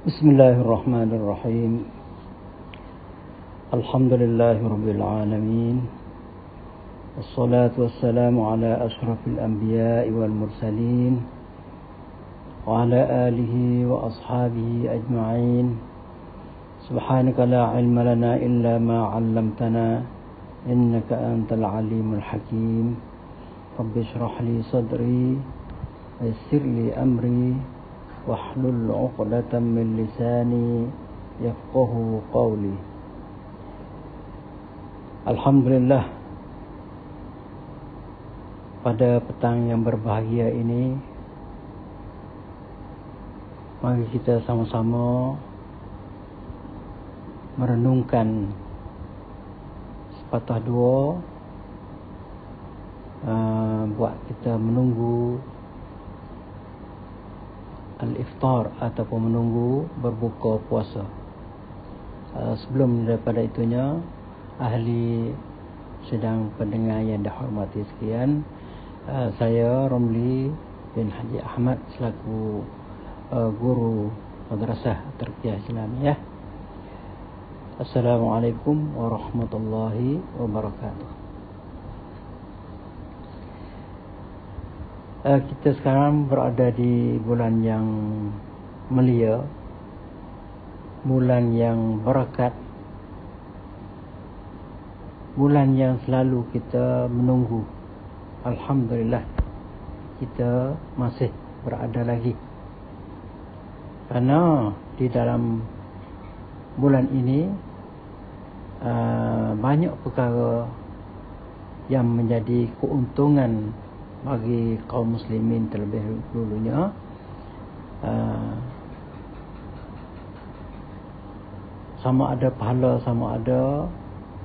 Bismillahirrahmanirrahim. Alhamdulillahirabbil alamin. Wassalatu wassalamu ala asyrafil anbiya'i wal mursalin wa ala alihi wa ashabihi ajma'in. Subhanaka la ilma lana illa ma 'allamtana innaka antal alimul hakim. Rabbi shrah li sadri wa yassir li amri wahlul 'uqdatam min lisani yafqahu qawli. Alhamdulillah, pada petang yang berbahagia ini mari kita sama-sama merenungkan sepatah dua buat kita menunggu al-iftar ataupun menunggu berbuka puasa. Sebelum daripada itunya, ahli sedang pendengar yang dihormati sekalian, saya Romli bin Haji Ahmad selaku guru Madrasah Tarbiyah Islamiyah. Assalamualaikum warahmatullahi wabarakatuh. Kita sekarang berada di bulan yang mulia, bulan yang berakat, bulan yang selalu kita menunggu. Alhamdulillah, kita masih berada lagi, kerana di dalam bulan ini banyak perkara yang menjadi keuntungan bagi kaum muslimin terlebih dulunya. Sama ada pahala, sama ada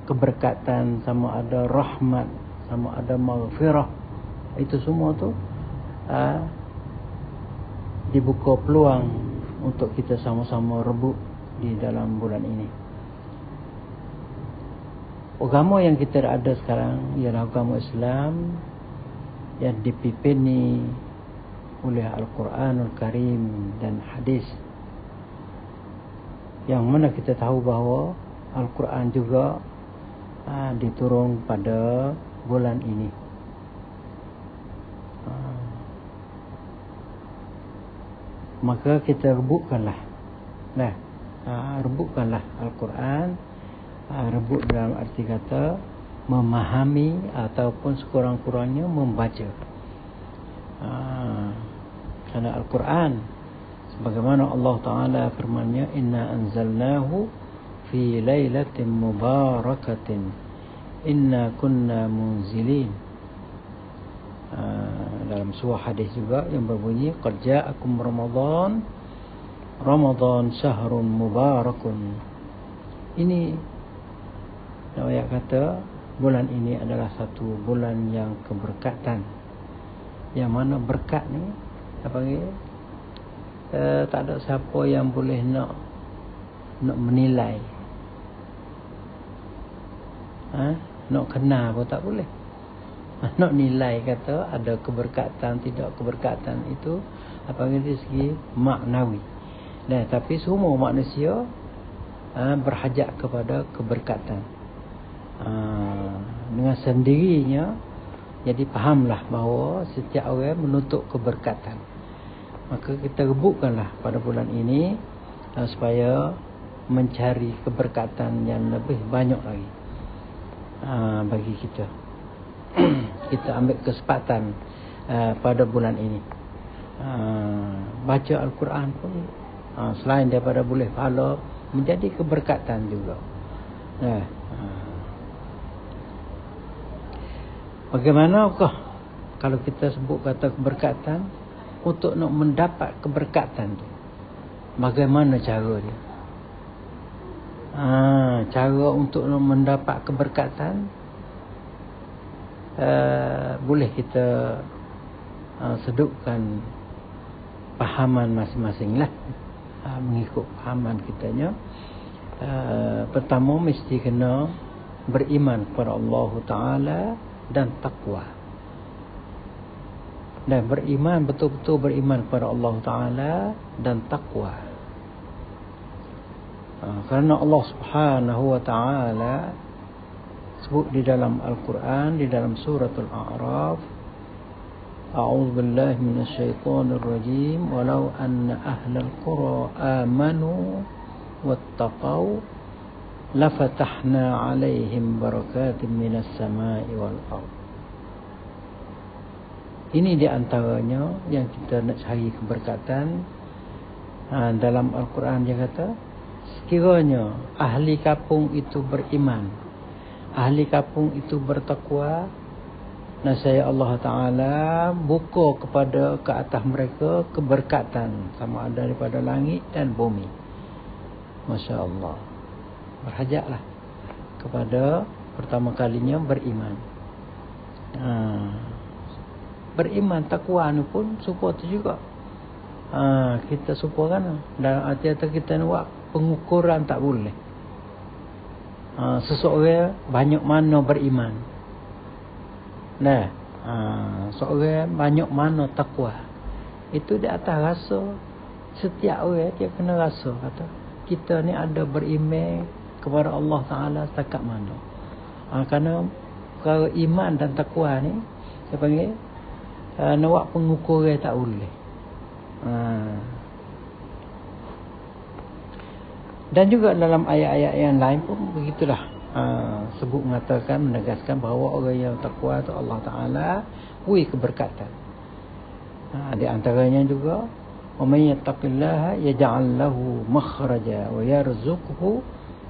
keberkatan, sama ada rahmat, sama ada maghfirah. Itu semua tu dibuka peluang untuk kita sama-sama rebut di dalam bulan ini. Agama yang kita ada sekarang ialah agama Islam yang dipimpini oleh Al-Quranul Karim dan hadis, yang mana kita tahu bahawa Al-Quran juga diturun pada bulan ini. Maka kita rebutkanlah rebutkanlah Al-Quran. Rebut dalam arti kata memahami ataupun sekurang-kurangnya membaca. Kerana Al-Quran, sebagaimana Allah Ta'ala firman-Nya, inna anzalnahu fi lailatin mubarakatin inna kunna munzilin. Dalam sebuah hadis juga yang berbunyi, qad ja'akum Ramadan syahrun mubarakun. Ini ayat kata bulan ini adalah satu bulan yang keberkatan, yang mana berkat ni tak ada siapa yang boleh nak menilai, nak kenal pun tak boleh. Nak nilai kata ada keberkatan tidak keberkatan itu dari segi maknawi. Tapi semua manusia berhajat kepada keberkatan. Dengan sendirinya, jadi fahamlah bahawa setiap orang menuntut keberkatan. Maka kita rebutkanlah pada bulan ini supaya mencari keberkatan yang lebih banyak lagi bagi kita. Kita ambil kesempatan pada bulan ini, baca Al-Quran pun selain daripada boleh pahala, menjadi keberkatan juga. Bagaimanakah kalau kita sebut kata keberkatan? Untuk nak mendapat keberkatan tu, bagaimana cara dia? Cara untuk nak mendapat keberkatan, boleh kita sedukkan pahaman masing-masing lah, mengikut pahaman kitanya. Pertama, mesti kena beriman kepada Allah Ta'ala dan takwa. Dan beriman, betul-betul beriman kepada Allah Ta'ala dan takwa. Kerana Allah Subhanahu wa taala sebut di dalam Al-Quran, di dalam suratul A'raf, A'udzu billahi minasyaitonir rajim, walau anna ahlal qura amanu wattaqau lafatahna 'alaihim barakatim minas sama'i wal ardh. Ini di antaranya yang kita nak cari keberkatan. Dalam Al-Quran dia kata, sekiranya ahli kampung itu beriman, ahli kampung itu bertakwa, nasaya Allah Ta'ala buka kepada ke atas mereka keberkatan sama ada daripada langit dan bumi. Masya Allah. Berhajatlah kepada pertama kalinya beriman. Beriman, takwa ni pun supaya tu juga. Kita supaya kan dalam arti-arti kita nak buat pengukuran tak boleh. Seseorang banyak mana beriman. Seorang banyak mana takwa. Itu di atas rasa. Setiap orang dia kena rasa kata kita ni ada beriman kepada Allah Ta'ala setakat mana. Kerana perkara iman dan takwa ni saya panggil nak buat pengukuran tak boleh. Dan juga dalam ayat-ayat yang lain pun begitulah. Sebut mengatakan, menegaskan bahawa orang yang takwa itu Allah Ta'ala beri keberkatan. Di antaranya juga, wa may yattaqillaha yaj'al lahu makhraja wa yarzuqhu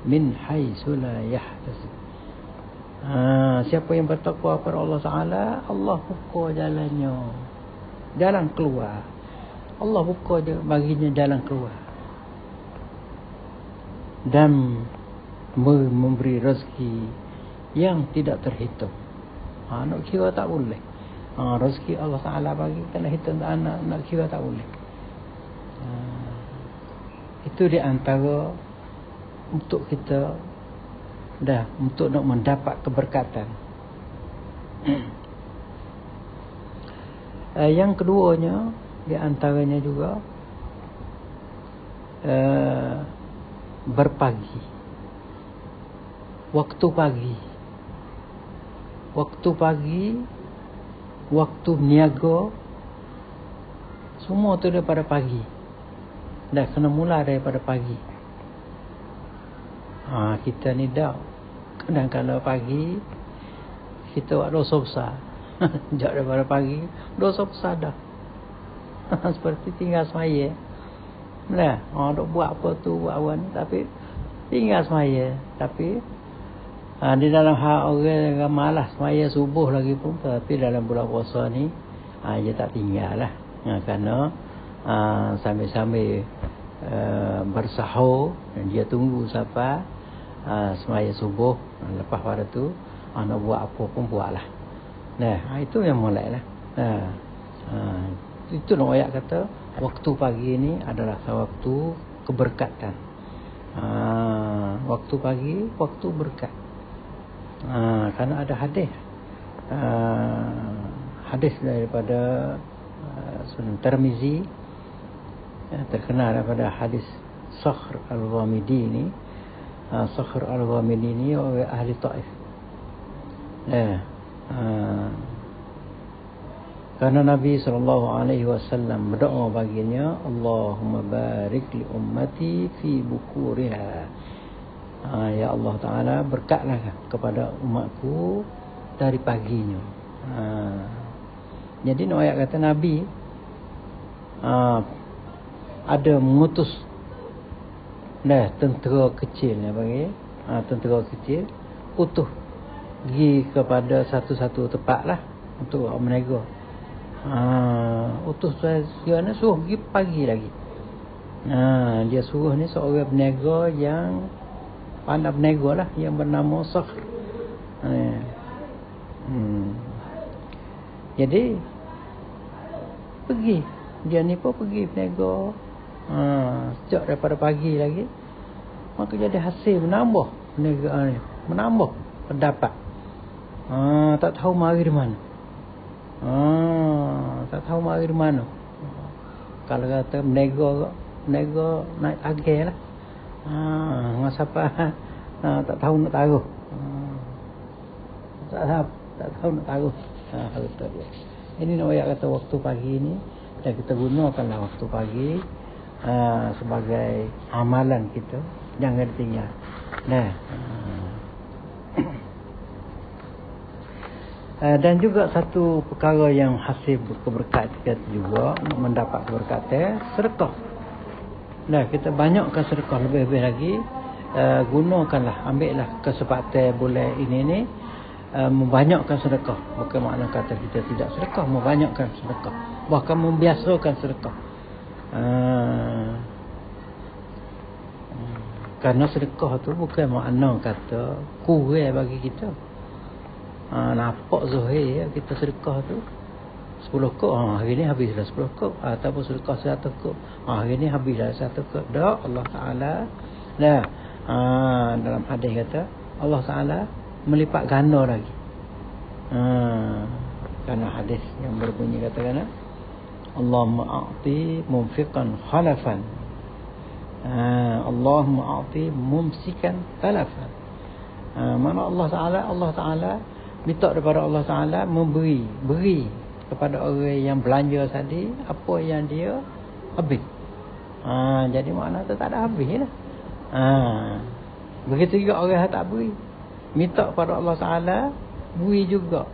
min haitsu la yahtasib. Siapa yang bertakwa kepada Allah Ta'ala, Allah buka jalannya, jalan keluar. Allah buka baginya jalan keluar dan memberi rezeki yang tidak terhitung. Nak kira tak boleh. Rezeki Allah Ta'ala bagi, kena hitung tak nak kira tak boleh. Itu di antara untuk kita untuk nak mendapat keberkatan. Yang keduanya di antaranya juga berpagi. Waktu pagi, waktu niaga, semua tu daripada pagi. Dah kena mula daripada pagi. Kita ni dah kadang-kadang pagi kita buat dosa besar. Sejak daripada pagi dosa besar dah. Seperti tinggal semaya. Dok buat apa tu, buat awan, tapi tinggal semaya. Tapi di dalam hal orang yang malas semaya subuh lagi pun, tapi dalam bulan puasa ni dia tak tinggal lah. Kerana sambil-sambil bersahur, dan dia tunggu sampai semaya subuh. Lepas pada tu nak buat apa pun buatlah. Itu yang mulai lah. Itu nak ayat kata waktu pagi ni adalah waktu keberkatan. Waktu pagi, waktu berkat. Kerana ada hadis daripada Sunan Tirmizi, terkenal daripada hadis Sakhr Al-Ghamidi ni. Sakhr Al-Ghamidi ni orang ahli Taif. Karena Nabi SAW berdoa baginya, Allahumma barik li ummati fi bukuriha. Ya Allah Ta'ala, berkatlah kepada umatku dari paginya. Jadi nak ayat kata Nabi ada mengutus tentera kecil, tentera kecil utuh pergi kepada satu-satu tempat lah untuk berniaga. Utuh dia ni suruh pergi pagi lagi. Dia suruh ni seorang berniaga yang pandai berniaga lah, yang bernama Sakhr. Jadi pergi, dia ni pun pergi berniaga sejak daripada pagi lagi. Maka jadi hasil menambah perniagaan ni, menambah pendapat. Tak tahu mari di mana. Tak tahu mari di mana. Kalau kata berniaga naik harga lah. siapa tak tahu nak taruh. Tak tahu nak taruh. Betul dia. Ini nak ayat kata waktu pagi ni, dan kita gunakanlah waktu pagi sebagai amalan kita, jangan ditinggal. Nah. Dan juga satu perkara yang hasil keberkatan kita juga mendapat keberkatan, sedekah. Nah, kita banyakkan sedekah lebih-lebih lagi. Gunakanlah, ambillah kesempatan bulan ini ni, membanyakkan sedekah. Bukan makna kata kita tidak sedekah, membanyakkan sedekah, bahkan membiasakan sedekah. Karena sedekah tu bukan makna kata kurang bagi kita. Nampak zahir ya, kita sedekah tu 10 kop, hari ni habislah 10 kop, ataupun sedekah 100 kop, hari ni habislah 1 kop. Dak, Allah Taala dalam hadis kata Allah Taala melipat ganda lagi. Karena hadis yang berbunyi katakan Allahumma a'ti mumfiqan khalafan, Allahumma a'ti mumsikan talafan. Mana Allah Taala minta daripada Allah Taala beri kepada orang yang belanja tadi apa yang dia habis. Jadi makna tu tak ada habis lah. Begitu juga orang yang tak beri, minta kepada Allah Taala beri juga.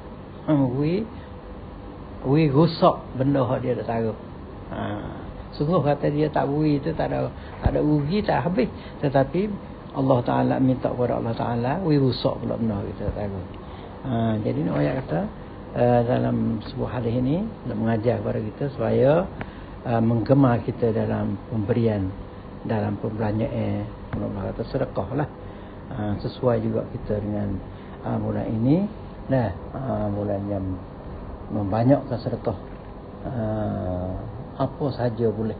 Beri rosak benda yang dia dah taruh. Sungguh kata dia tak beri tu tak ada rugi, tak habis. Tetapi Allah Taala minta kepada Allah Taala beri rosak pula benda kita taruh. Jadi nak ayat kata dalam sebuah hadis ini nak mengajar kepada kita supaya menggemar kita dalam pemberian, dalam pembelanjaan. Allah kata sedekah lah. Sesuai juga kita dengan bulan ini. Bulan yang membanyakkan sedekah. Apa saja boleh.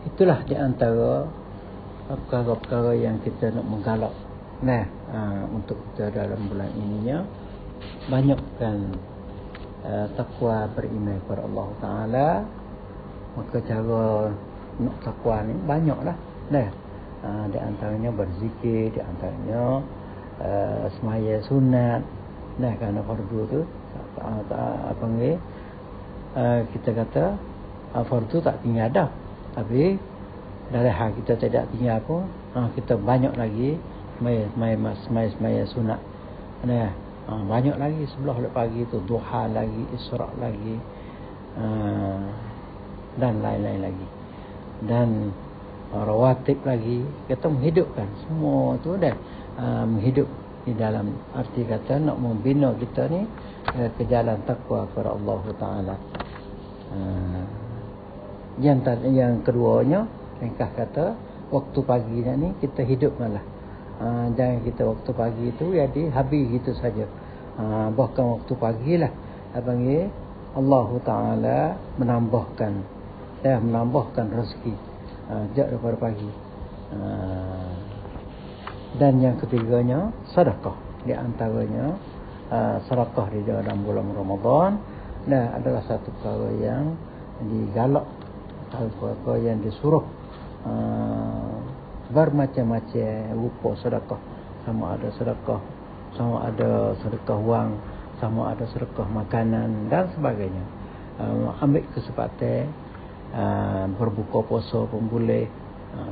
Itulah di antara perkara-perkara yang kita nak menggalak. Untuk kita dalam bulan ininya, banyakkan takwa, beriman kepada Allah Taala. Maka cara nak takwa ni banyaklah. Di antaranya berzikir, di antaranya semaya sunat. Kerana fardu tu kita kata fardu tak tinggal dah. Tapi dari hal kita tidak tinggal pun, kita banyak lagi semaya sunat. Banyak lagi sebelah pagi tu, duha lagi, isra' lagi, dan lain-lain lagi. Dan rawatib lagi. Kita menghidupkan semua tu dah. Menghidup di dalam arti kata nak membina kita ni ke jalan takwa kepada Allah Taala. Yang keduanya, ringkas kata, waktu pagi ni kita hidupkanlah. Jangan kita waktu pagi itu jadi habis gitu saja. Bahkan waktu pagilah Allah Taala menambahkan rezeki sejak daripada pagi. Dan yang ketiganya sedekah. Di antaranya sedekah di dalam bulan Ramadan adalah satu perkara yang digalak, apa yang disuruh bermacam-macam rupa sedekah. Sama ada sedekah wang, sama ada sedekah makanan dan sebagainya. Ambil kesempatan berbuka puasa pun boleh.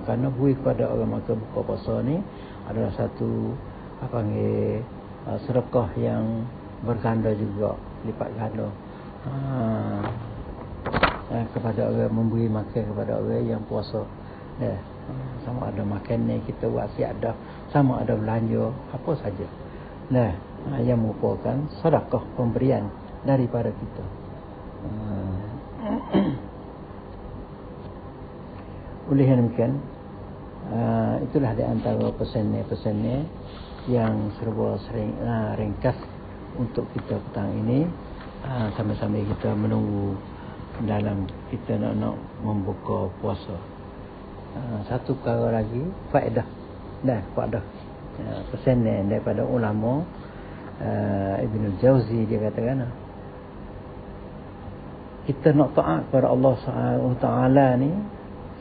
Kerana beri kepada orang maka buka puasa ni adalah satu sedekah yang berganda juga, lipat ganda. Kepada orang, memberi makan kepada orang yang puasa. Sama ada makan ni kita buat siap dah, sama ada belanja apa saja. Yang merupakan sedekah, pemberian daripada kita. Oleh yang demikian, itulah di antara pesan-pesan yang serba ringkas untuk kita petang ini. Sama-sama kita menunggu dalam kita nak membuka puasa. Satu perkara lagi, faedah. Pesan daripada ulama Ibn Jauzi, dia katakan kita nak taat kepada Allah SWT ni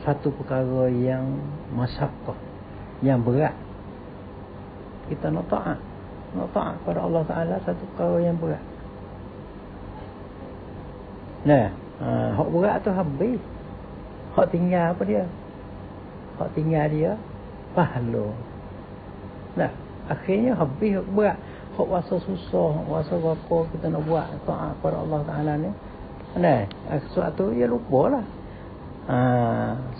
satu perkara yang masyaqqah, yang berat. Kita nak taat kepada Allah Ta'ala satu perkara yang berat. Nah, hak berat tu habis. Hak tinggal apa dia? Hak tinggal dia pahala. Nah, akhirnya habis hak berat. Hak rasa susah, hak rasa apa kita nak buat taat kepada Allah Ta'ala ni. Nah, sesuatu dia lupa lah.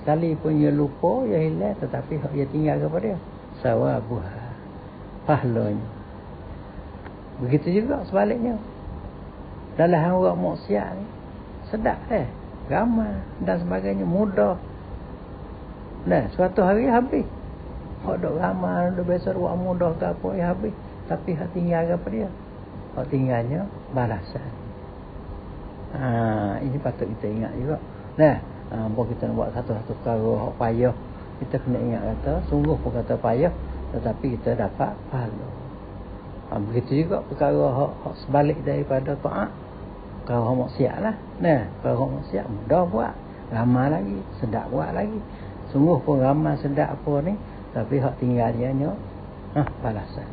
Sekali pun dia lupa, dia hilang, tetapi hak dia tinggal kepada dia sawabuh, pahalanya. Begitu juga sebaliknya. Dalam orang maksiat ni sedap ramai dan sebagainya, mudah. Nah, suatu hari habis. Hak dok ramai, dok biasa buat mudah ke apa, ya habis. Tapi hak tinggal kepada dia, hak tinggalnya balasan. Ini patut kita ingat juga. Nah, bahawa kita nak buat satu-satu perkara hak payah, kita kena ingat kata sungguh pun kata payah, tetapi kita dapat pahala. Begitu juga perkara hak sebalik daripada taat, perkara hak maksiat lah. Nah, perkara hak maksiat mudah buat, ramai lagi, sedap buat lagi. Sungguh pun ramai sedap apa ni, tapi hak tinggal dia balasan.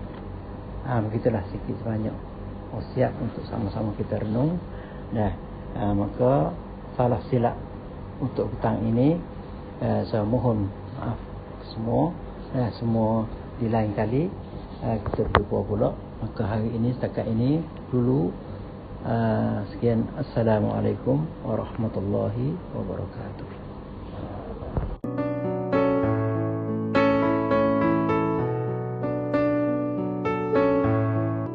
Begitulah sikit sebanyak wasiat untuk sama-sama kita renung. Nah, maka salah silap untuk petang ini, saya mohon maaf semua. Semua di lain kali kita berjumpa pula. Maka hari ini setakat ini dulu. Sekian, Assalamualaikum warahmatullahi wabarakatuh.